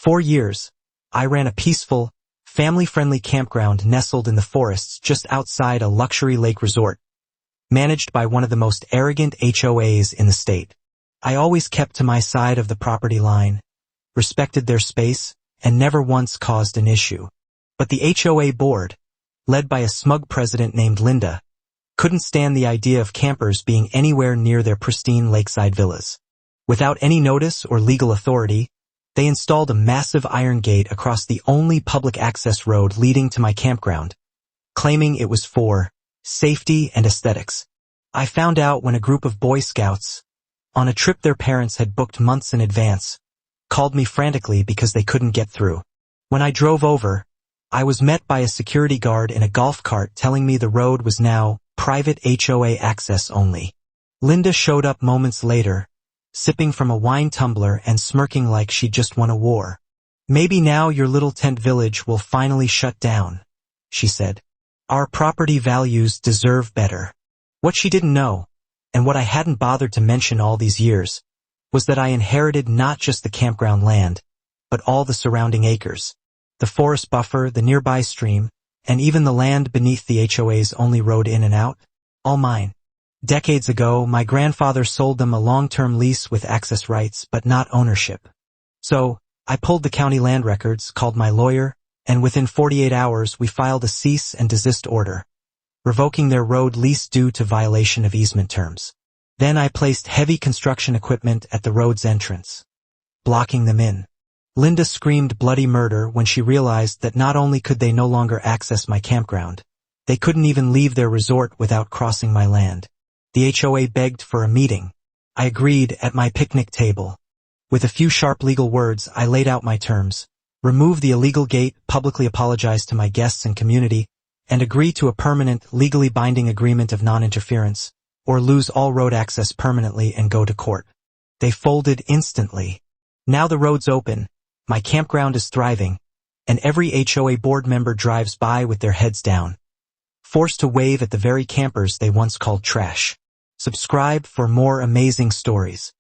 4 years, I ran a peaceful, family-friendly campground nestled in the forests just outside a luxury lake resort, managed by one of the most arrogant HOAs in the state. I always kept to my side of the property line, respected their space, and never once caused an issue. But the HOA board, led by a smug president named Linda, couldn't stand the idea of campers being anywhere near their pristine lakeside villas. Without any notice or legal authority, they installed a massive iron gate across the only public access road leading to my campground, claiming it was for safety and aesthetics. I found out when a group of Boy Scouts, on a trip their parents had booked months in advance, called me frantically because they couldn't get through. When I drove over, I was met by a security guard in a golf cart telling me the road was now private HOA access only. Linda showed up moments later, sipping from a wine tumbler and smirking like she'd just won a war. "Maybe now your little tent village will finally shut down," she said. "Our property values deserve better." What she didn't know, and what I hadn't bothered to mention all these years, was that I inherited not just the campground land, but all the surrounding acres, the forest buffer, the nearby stream, and even the land beneath the HOA's only road in and out, all mine. Decades ago, my grandfather sold them a long-term lease with access rights, but not ownership. So, I pulled the county land records, called my lawyer, and within 48 hours we filed a cease and desist order, revoking their road lease due to violation of easement terms. Then I placed heavy construction equipment at the road's entrance, blocking them in. Linda screamed bloody murder when she realized that not only could they no longer access my campground, they couldn't even leave their resort without crossing my land. The HOA begged for a meeting. I agreed at my picnic table. With a few sharp legal words, I laid out my terms: remove the illegal gate, publicly apologize to my guests and community, and agree to a permanent, legally binding agreement of non-interference, or lose all road access permanently and go to court. They folded instantly. Now the road's open, my campground is thriving, and every HOA board member drives by with their heads down, forced to wave at the very campers they once called trash. Subscribe for more amazing stories.